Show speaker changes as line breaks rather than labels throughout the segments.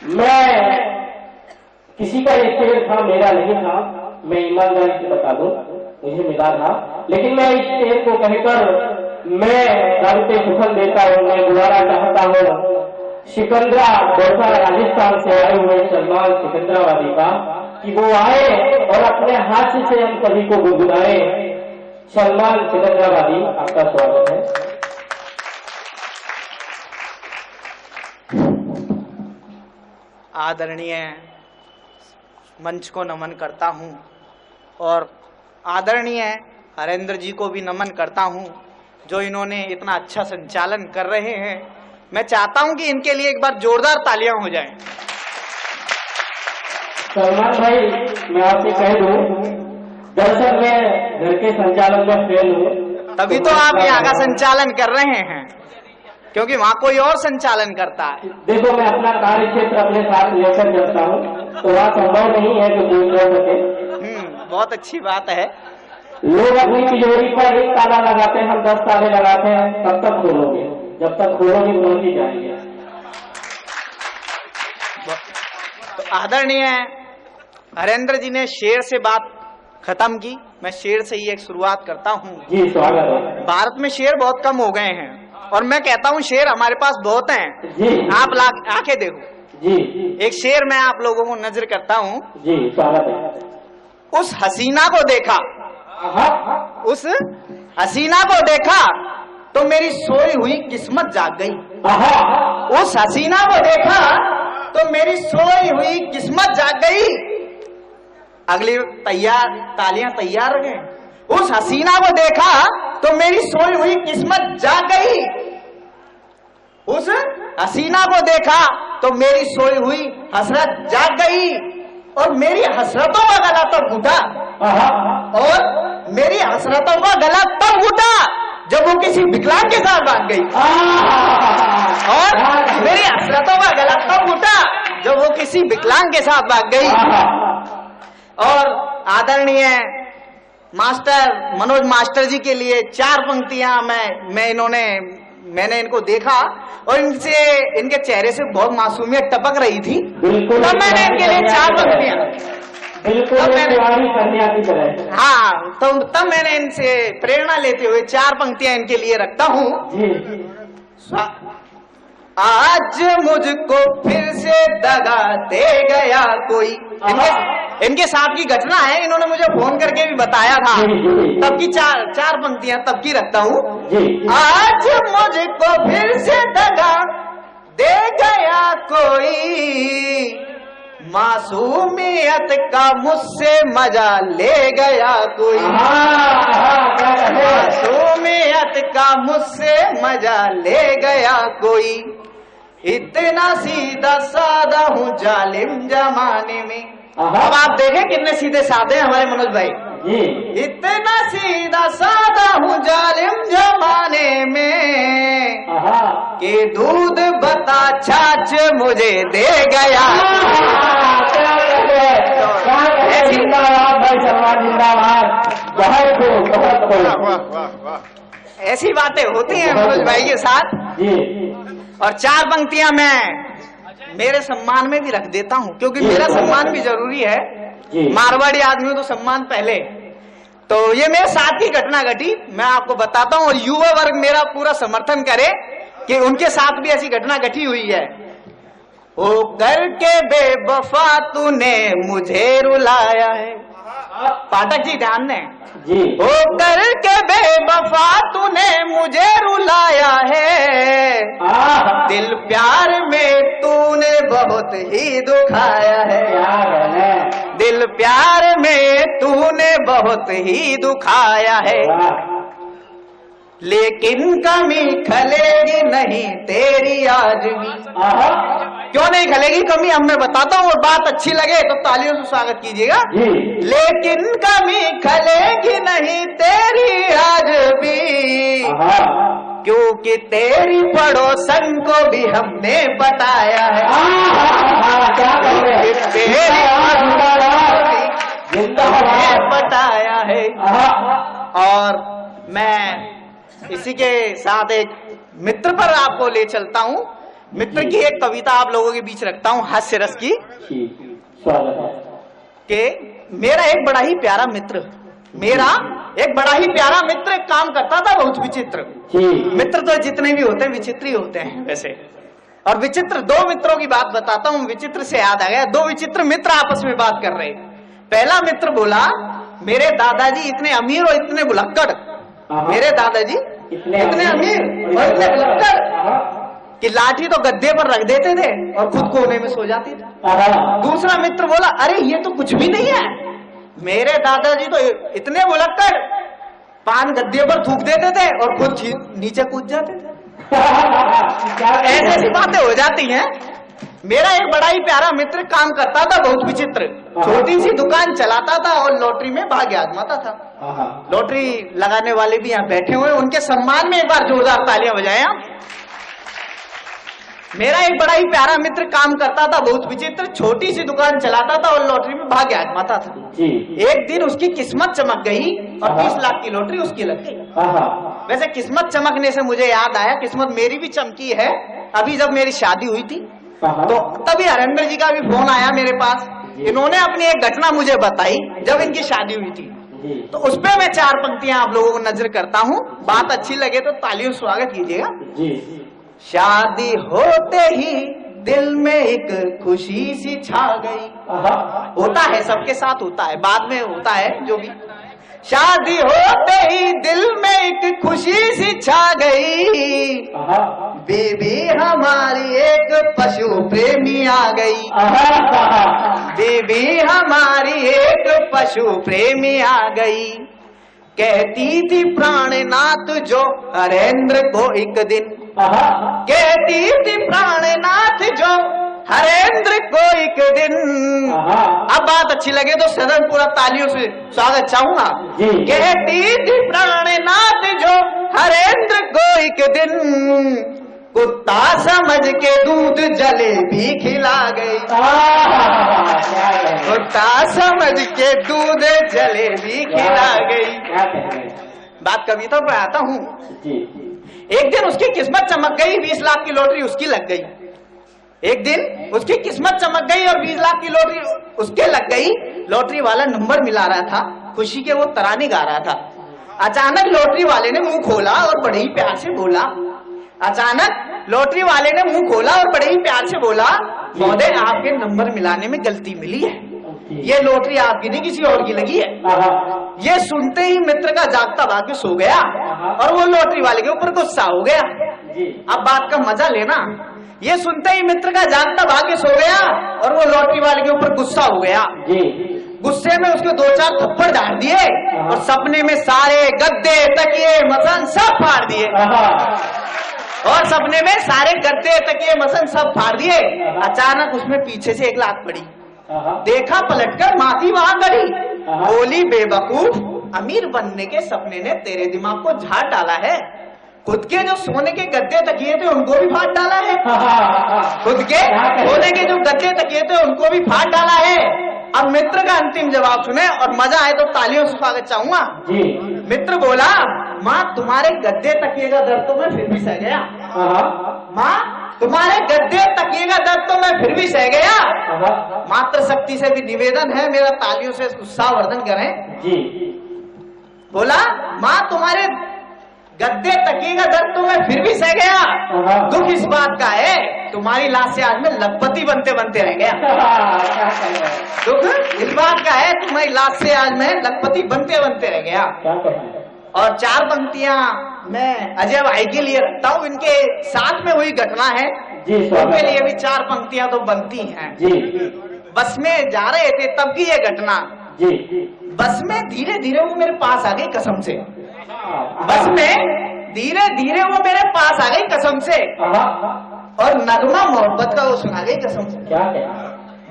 मैं किसी का ये शेर था, मेरा नहीं था, मैं ईमानदारी से बता दूं, मुझे मिला था। लेकिन मैं इस शेर को कहकर मैं दर पे सुखन देता हूं, मैं गुजारा चाहता हूं सिकंदरा दोसा राजस्थान से आए हुए सलमान सिकंदरावादी का, कि वो आए और अपने हाथ से हम सभी को गुनगुनाए। सलमान सिकंदरावादी, आपका स्वागत है।
आदरणीय मंच को नमन करता हूं और आदरणीय हरेंद्र जी को भी नमन करता हूं, जो इन्होंने इतना अच्छा संचालन कर रहे हैं। मैं चाहता हूं कि इनके लिए एक बार जोरदार तालियां हो जाएं।
सलमान भाई, मैं आपसे कह दूं, दरअसल मैं घर के संचालन में फेल हूँ,
तभी तो आप यहाँ का संचालन कर रहे हैं, क्योंकि वहाँ कोई और संचालन करता है।
देखो, मैं अपना कार्य क्षेत्र अपने साथ लेकर चलता हूँ, तो वहाँ संभव नहीं है कि कोई हो सके।
बहुत अच्छी बात है।
लोग अपनी तिजोरी पर एक ताला लगाते हैं, हम 10 ताले लगाते हैं, तब तक खोलोगे, जब तक खोलोगे पहुंच ही जाएंगे।
तो आदरणीय हरेंद्र जी ने शेर से बात खत्म की, मैं शेर से ही एक शुरुआत करता हूँ।
जी, स्वागत है।
भारत में शेर बहुत कम हो गए हैं और मैं कहता हूँ शेर हमारे पास बहुत हैं।
जी, आप
आंखें देखो।
जी,
एक शेर मैं आप लोगों को नजर करता हूँ।
जी, स्वागत है।
उस हसीना को देखा, उस हसीना को देखा तो मेरी सोई हुई किस्मत जाग गई। उस हसीना को देखा तो मेरी सोई हुई किस्मत जाग गई। अगली तालियां तैयार रहे। उस हसीना को देखा तो मेरी सोई हुई किस्मत जाग गई। उस हसीना को देखा तो मेरी सोई हुई हसरत जाग गई और मेरी हसरतों का गला तब घुटा, और मेरी हसरतों का गला तब घुटा जब वो किसी विकलांग के साथ भाग गई। और मेरी हसरतों का गला तब घुटा जब वो किसी विकलांग के साथ भाग गई। और आदरणीय मास्टर मनोज मास्टर जी के लिए 4 पंक्तियां मैंने इनको देखा और इनके चेहरे से बहुत मासूमियत टपक रही थी, तब मैंने इनके लिए 4 पंक्तियां, तब मैंने इनसे प्रेरणा लेते हुए 4 पंक्तियां इनके लिए रखता हूँ। आज मुझको फिर से दगा दे गया कोई। इनके साथ की घटना है, इन्होंने मुझे फोन करके भी बताया था। तब की 4 पंक्तियां तब की रखता हूँ। आज मुझको फिर से दगा दे गया कोई, मासूमियत का मुझसे मजा ले गया कोई। मासूमियत का मुझसे मजा ले गया कोई, इतना सीधा सादा हूँ जालिम जमाने में। अब आप देखें कितने सीधे साधे हैं हमारे मनोज भाई। इतना सीधा सादा हूँ जालिम जमाने में कि दूध बता छाछ मुझे दे गया। ऐसी बातें होती हैं मनोज भाई के साथ। और 4 पंक्तियां मैं मेरे सम्मान में भी रख देता हूं, क्योंकि मेरा सम्मान भी जरूरी है। मारवाड़ी आदमी तो सम्मान पहले। तो ये मेरे साथ की घटना घटी, मैं आपको बताता हूं, और युवा वर्ग मेरा पूरा समर्थन करे कि उनके साथ भी ऐसी घटना घटी हुई है। ओ करके बेवफा तूने मुझे रुलाया है। पाठक जी ध्यान दें। ओ करके बेवफा तूने मुझे रुलाया है, दिल प्यार में तूने बहुत ही दुखाया है। दिल प्यार में तूने बहुत ही दुखाया है, लेकिन कमी खलेगी नहीं तेरी आज भी। क्यों नहीं खलेगी कमी, अब मैं बताता हूँ, और बात अच्छी लगे तो तालियों से स्वागत कीजिएगा। लेकिन कमी खलेगी नहीं तेरी आज भी, क्योंकि तेरी पड़ोसन को भी हमने बताया है। तेरी बताया है। और मैं इसी के साथ एक मित्र पर आपको ले चलता हूँ। मित्र की एक कविता आप लोगों के बीच रखता हूँ, हास्य रस की।
स्वागत है।
कि मेरा एक बड़ा ही प्यारा मित्र, मेरा एक बड़ा ही प्यारा मित्र काम करता था बहुत विचित्र। मित्र तो जितने भी होते हैं विचित्र ही होते हैं वैसे। और विचित्र दो मित्रों की बात बताता हूँ, विचित्र से याद आ गया, दो विचित्र मित्र आपस में बात कर रहे। पहला मित्र बोला, मेरे दादाजी इतने अमीर और इतने भुलक्कड़, मेरे दादाजी इतने अमीर और इतने भुलक्कड़ कि लाठी तो गद्दे पर रख देते थे और खुद कोने में सो जाते थे। दूसरा मित्र बोला, अरे ये तो कुछ भी नहीं है, मेरे दादाजी तो इतने भुलक्कड़, पान गद्दे पर थूक देते थे और खुद नीचे कूद जाते थे। ऐसी बातें हो जाती हैं। मेरा एक बड़ा ही प्यारा मित्र काम करता था बहुत विचित्र, छोटी सी दुकान चलाता था और लॉटरी में भाग्य आजमाता था। लॉटरी लगाने वाले भी यहाँ बैठे हुए, उनके सम्मान में एक बार जोरदार तालियां बजाएं आप। मेरा एक बड़ा ही प्यारा मित्र काम करता था बहुत विचित्र, छोटी सी दुकान चलाता था और लॉटरी में भाग्य आजमाता था। एक दिन उसकी किस्मत चमक गई और 20 लाख की लॉटरी उसकी लग गई। वैसे किस्मत चमकने से मुझे याद आया, किस्मत मेरी भी चमकी है। अभी जब मेरी शादी हुई थी तो तभी हरेंद्र जी का भी फोन आया मेरे पास। इन्होंने अपनी एक घटना मुझे बताई जब इनकी शादी हुई थी, तो उसपे मैं 4 पंक्तियां आप लोगों को नजर करता हूँ। बात अच्छी लगे तो तालियों स्वागत कीजिएगा। शादी होते ही दिल में एक खुशी सी छा गई। होता है, सबके साथ होता है, बाद में होता है जो भी। शादी होते ही दिल में एक खुशी सी छा गई, बेबी हमारी एक पशु प्रेमी आ गई, बेबी हमारी एक पशु प्रेमी आ गई। कहती थी प्राणनाथ जो हरेंद्र को एक दिन, कहती थी प्राणनाथ जो हरेंद्र को एक दिन। अब बात अच्छी लगे तो सदन पूरा तालियों से स्वागत चाहूंगा। कहती थी प्राणनाथ जो हरेंद्र को एक दिन, कुत्ता समझ के दूध जलेबी खिला गई, कुत्ता समझ के दूध जलेबी खिला गई। बात कविता पर आता हूँ। एक दिन उसकी किस्मत चमक गई, 20 लाख की लॉटरी उसकी लग गई। एक दिन उसकी किस्मत चमक गई और 20 लाख की लॉटरी उसके लग गई। लॉटरी वाला नंबर मिला रहा था, खुशी के वो तराने गा रहा था। अचानक लॉटरी वाले ने मुंह खोला और बड़े ही प्यार से बोला, अचानक लॉटरी वाले ने मुंह खोला और बड़े ही प्यार से बोला, महोदय आपके नंबर मिलाने में गलती मिली है, ये लॉटरी आपकी नहीं किसी और की लगी है। ये सुनते ही मित्र का जागता भाग्य सो गया और वो लॉटरी वाले के ऊपर गुस्सा हो गया। अब बात का मजा लेना, ये सुनते ही मित्र का जागता भाग्य सो गया और वो लॉटरी वाले के ऊपर गुस्सा हो गया। गुस्से में उसको 2-4 थप्पड़ डाल दिए और सपने में सारे गद्दे तकिए मसन सब फाड़ दिए, और सपने में सारे गद्दे तकिए मसन सब फाड़ दिए। अचानक उसमें पीछे से एक लात पड़ी, देखा पलटकर माथी वहां गड़ी, बोली बेवकूफ, अमीर बनने के सपने ने तेरे दिमाग को झाड़ डाला है, खुद के जो सोने के गद्दे तकिए थे उनको भी फाड़ डाला है, खुद के सोने के जो गद्दे तकिए थे उनको भी फाड़ डाला है। अब मित्र का अंतिम जवाब सुने और मजा आए तो तालियों से स्वागत चाहूंगा। मित्र बोला, माँ तुम्हारे गद्दे तकिए का दर्द तो मैं फिर भी सह गया, माँ तुम्हारे गद्दे तकिए का दर्द तो मैं फिर भी सह गया। मात्र शक्ति से भी निवेदन है, मेरा तालियों से उत्साहवर्धन करें। बोला, माँ तुम्हारे गद्दे तकिए का दर्द तो मैं फिर भी सह गया, दुख इस बात का है तुम्हारी लाश से आज मैं लखपति बनते बनते रह गया। दुख इस बात का है तुम्हारी लाश से आज मैं लखपति बनते बनते रह गया। और 4 पंक्तियां मैं अजय भाई के लिए रखता हूँ, इनके साथ में हुई घटना है, उनके लिए भी 4 पंक्तियां तो बनती हैं। बस में जा रहे थे तब की ये घटना, बस में धीरे धीरे वो मेरे पास आ गई कसम से, बस में धीरे धीरे वो मेरे पास आ गई कसम से, और नगमा मोहब्बत का वो सुना गई कसम से।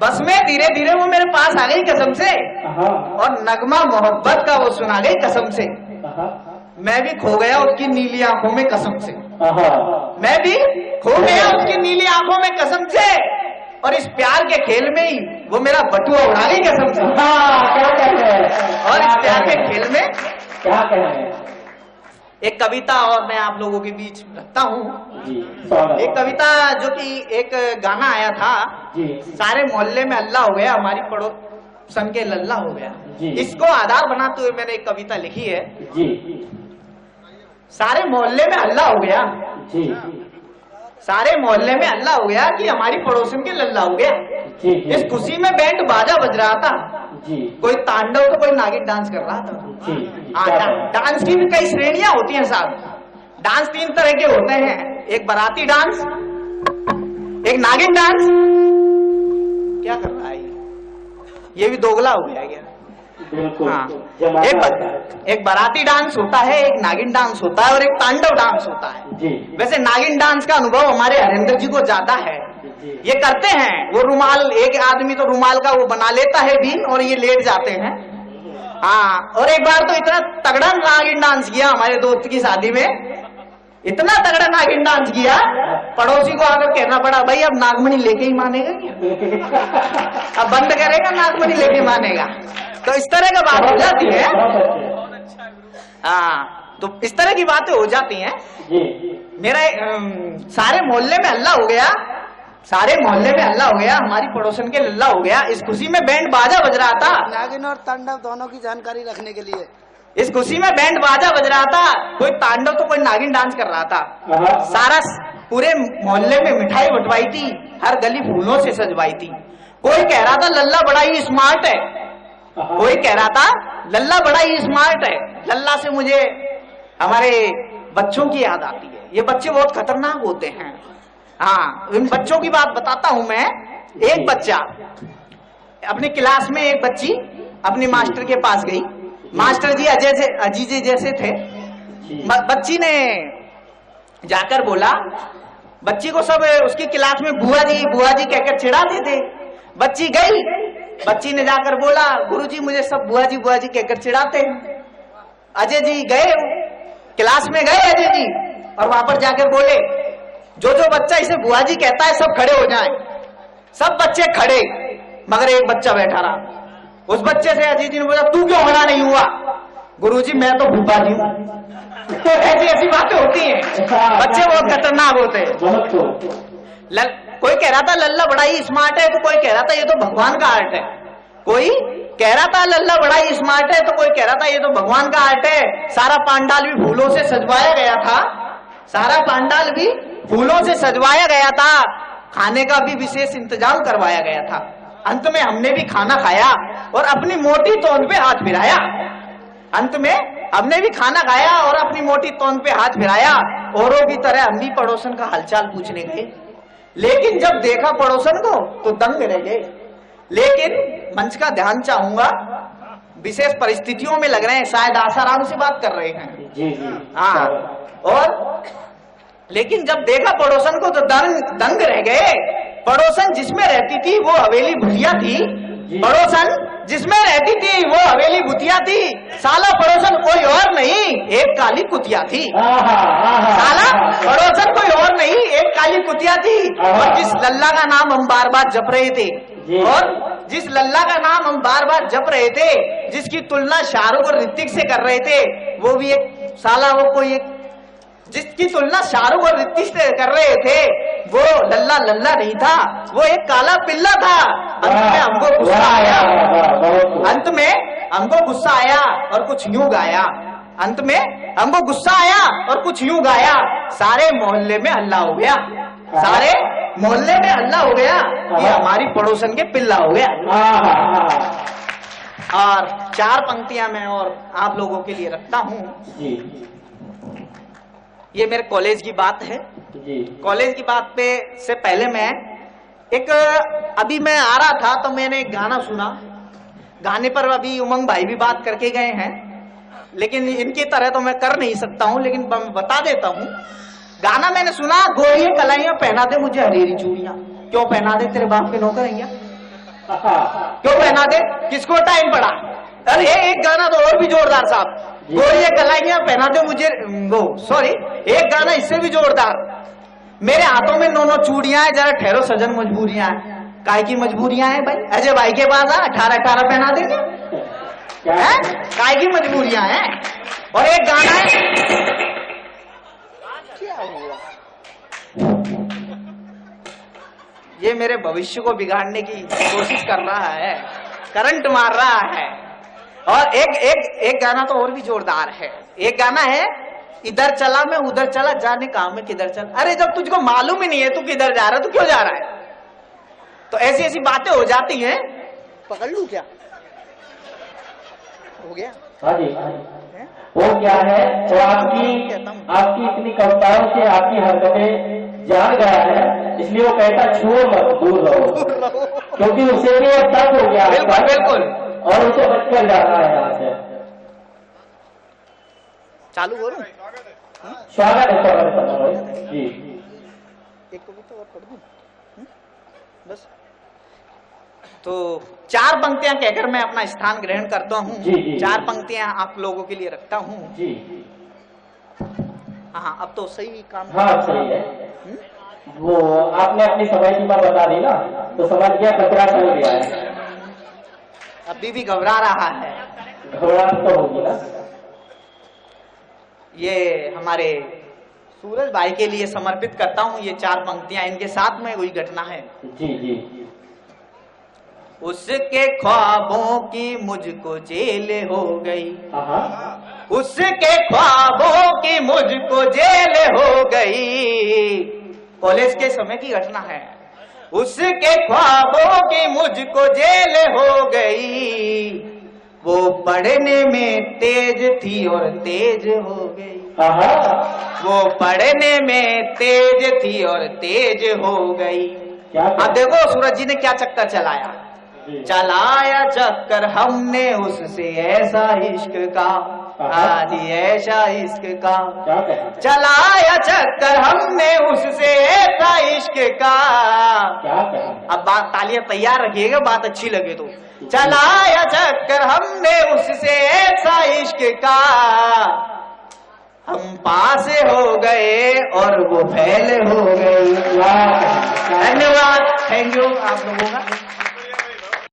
बस में धीरे धीरे वो मेरे पास आ गई कसम से और नगमा मोहब्बत का वो सुना गई कसम से। मैं भी खो गया उसकी नीली आंखों में कसम से, मैं भी खो गया उसकी नीली आंखों में कसम से, और इस प्यार के खेल में ही वो मेरा बटुआ उड़ा गई कसम से। और इस प्यार के खेल में
क्या कह रहे हैं?
एक कविता और मैं आप लोगों के बीच रखता हूँ। एक कविता जो कि एक गाना आया था, सारे मोहल्ले में अल्लाह हो गया, हमारी पड़ोसन के लल्ला हो गया। इसको आधार बनाते हुए मैंने एक कविता लिखी है। सारे मोहल्ले में हल्ला हो गया, सारे मोहल्ले में हल्ला हो गया कि हमारी पड़ोसन के लल्ला हो गया। इस खुशी में बैंड बाजा बज रहा था, कोई तांडव तो कोई नागिन डांस कर रहा था। डांस की भी कई श्रेणियां होती हैं साहब। डांस 3 तरह के होते हैं, एक बाराती डांस, एक नागिन डांस। क्या कर रहा है ये भी दोगला हो गया क्या? हाँ, एक बाराती डांस होता है, एक नागिन डांस होता है और एक तांडव डांस होता है। वैसे नागिन डांस का अनुभव हमारे हरेंद्र जी को ज्यादा है। ये करते हैं, वो रुमाल, एक आदमी तो रुमाल का वो बना लेता है बीन और ये लेट जाते हैं। हाँ, और एक बार तो इतना तगड़ा नागिन डांस किया हमारे दोस्त की शादी में, इतना तगड़ा नागिन डांस किया, पड़ोसी को आकर कहना पड़ा, भाई अब नागमणि लेके ही मानेगा क्या? अब बंद करेगा, नागमणि लेके मानेगा। तो इस तरह की बात हो जाती है। हाँ, तो इस तरह की बातें हो जाती हैं। मेरा सारे मोहल्ले में हल्ला हो गया, सारे मोहल्ले में हल्ला हो गया, हमारी पड़ोसन के लल्ला हो गया। इस खुशी में बैंड बाजा बज रहा था।
नागिन और तांडव दोनों की जानकारी रखने के लिए
इस खुशी में बैंड बाजा बज रहा था, कोई तांडव तो कोई नागिन डांस कर रहा था। सारा पूरे मोहल्ले में मिठाई बंटवाई थी, हर गली फूलों से सजवाई थी। कोई कह रहा था लल्ला बड़ा ही स्मार्ट है, कोई कह रहा था लल्ला बड़ा ही स्मार्ट है। लल्ला से मुझे हमारे बच्चों की याद आती है। ये बच्चे बहुत खतरनाक होते हैं। हाँ, इन बच्चों की बात बताता हूं मैं। एक बच्चा, अपनी क्लास में एक बच्ची अपने मास्टर के पास गई। मास्टर जी अजीजे जैसे थे। बच्ची ने जाकर बोला, बच्ची को सब उसकी क्लास में बुआ जी कहकर चिढ़ाते थे। बच्ची गई, बच्ची ने जाकर बोला, गुरुजी मुझे सब बुआ जी कहकर चिढ़ाते हैं। अजय जी गए, क्लास में गए अजय जी, और वहां पर जाकर बोले, जो बच्चा इसे बुआ जी कहता है सब खड़े हो जाएं। सब बच्चे खड़े, मगर एक बच्चा बैठा रहा। उस बच्चे से अजय जी ने बोला, तू क्यों खड़ा नहीं हुआ? गुरुजी मैं तो भूपा जी हूं। ऐसी बातें होती हैं। बच्चे बहुत खतरनाक होते हैं। कोई कह रहा था लल्ला बड़ा ही स्मार्ट है, तो कोई कह रहा था ये तो भगवान का आर्ट है। कोई कह रहा था लल्ला बड़ा ही स्मार्ट है, तो कोई कह रहा था ये तो भगवान का आर्ट है। सारा पांडाल भी फूलों से सजवाया गया था, सारा पांडाल भी फूलों से सजवाया गया था। खाने का भी विशेष इंतजाम करवाया गया था। अंत में हमने भी खाना खाया और अपनी मोटी तोंद पे हाथ फिराया। अंत में हमने भी खाना खाया और अपनी मोटी तोंद पे हाथ फिराया। औरों की तरह हम भी पड़ोसन का हालचाल पूछने गए, लेकिन जब देखा पड़ोसन को तो दंग रह गए। लेकिन मंच का ध्यान चाहूंगा, विशेष परिस्थितियों में लग रहे हैं, शायद आसाराम से बात कर रहे हैं। हाँ, और लेकिन जब देखा पड़ोसन को तो दंग रह गए। पड़ोसन जिसमें रहती थी वो हवेली भुतिया थी। पड़ोसन जिसमें रहती थी वो हवेली भुतिया थी। साला पड़ोसन कोई और नहीं, एक काली कुतिया थी। साला पड़ोसन कोई और नहीं, एक काली कुतिया थी। और जिस लल्ला का नाम हम बार बार जप रहे थे, और जिस लल्ला का नाम हम बार बार जप रहे थे, जिसकी तुलना शाहरुख और ऋतिक से कर रहे थे, वो भी एक साला, वो कोई एक जिसकी तुलना शाहरुख और ऋतिक से कर रहे थे, वो लल्ला नहीं था, वो एक काला पिल्ला था। अंत में हमको गुस्सा आया, अंत में हमको गुस्सा आया और कुछ यूं गाया। अंत में हमको गुस्सा आया और कुछ यूं गाया, सारे मोहल्ले में हल्ला हो गया, सारे मोहल्ले में हल्ला हो गया कि हमारी पड़ोसन के पिल्ला हो गया। और 4 पंक्तियां मैं और आप लोगों के लिए रखता हूं। ये मेरे कॉलेज की बात है। कॉलेज की बात पे से पहले मैं अभी मैं आ रहा था तो मैंने एक गाना सुना। गाने पर अभी उमंग भाई भी बात करके गए हैं, लेकिन इनकी तरह तो मैं कर नहीं सकता हूं, लेकिन मैं बता देता हूं। गाना मैंने सुना, गोरियां कलाइयां पहना दे मुझे हरेरी चूड़ियां। क्यों पहना दे, तेरे बाप के नौकरैया? क्यों पहना दे, किसको टाइम पड़ा? अरे एक गाना तो और भी जोरदार साहब, गोरियां कलाइयां पहना दे मुझे, वो सॉरी, एक गाना इससे भी जोरदार, मेरे हाथों में 9 चूड़ियां हैं, जरा ठहरो सजन मजबूरियां हैं। काय की मजबूरियां हैं भाई? अजय भाई के पास 18 पहना देंगे, काय की मजबूरियां हैं? और एक गाना है,
क्या हुआ?
ये मेरे भविष्य को बिगाड़ने की कोशिश कर रहा है, करंट मार रहा है। और एक गाना तो और भी जोरदार है। एक गाना है, इधर चला मैं उधर चला, जाने कहा मैं किधर चला। अरे जब तुझको मालूम ही नहीं है तू किधर जा रहा है, तू क्यों जा रहा है? तो ऐसी ऐसी बातें हो जाती हैं।
पकड़ लूं क्या? हो गया?
हाँ जी, वो क्या है, वो आपकी इतनी कविताओं से आपकी हरकतें जान गया है, इसलिए वो कहता छुओ मत, दूर रहो, क्योंकि उसे भी अब तक हो गया।
बिल्कुल बिल्कुल,
और उसे बचकर जाना है यहाँ से।
चालू करूं?
स्वागत है जी।
एक कविता और पढ़ दूं? बस।
तो 4 पंक्तियां कहकर मैं अपना स्थान ग्रहण करता हूँ।
जी, जी,
4 पंक्तियां आप लोगों के लिए रखता हूँ
जी।
हाँ, अब तो सही काम।
हाँ सही है। वो आपने अपनी समय सीमा बता दी ना, तो समझ गया खतरा चल गया है।
अभी भी घबरा रहा है।
घबराहट तो होगी ना।
ये हमारे सूरज भाई के लिए समर्पित करता हूँ ये 4 पंक्तियां। इनके साथ में कोई घटना है।
जी जी।
उसके ख्वाबों की मुझको जेल हो गई, उसके ख्वाबों की मुझको जेल हो गई। कॉलेज के समय की घटना है। उसके ख्वाबों की मुझको जेल हो गई, वो पढ़ने में तेज थी और तेज हो गई। वो पढ़ने में तेज थी और तेज हो गई। अब देखो सूरज जी ने क्या चक्कर चलाया। चलाया चक्कर हमने उससे ऐसा इश्क का, आज ऐसा इश्क का। चलाया चक्कर हमने उससे ऐसा इश्क का। अब बात तालियां तैयार रखिएगा, बात अच्छी लगे तो। चलाया चक्कर हमने उससे ऐसा इश्क का, हम पास हो गए और वो फैल हो गई। धन्यवाद, थैंक यू आप लोगों का।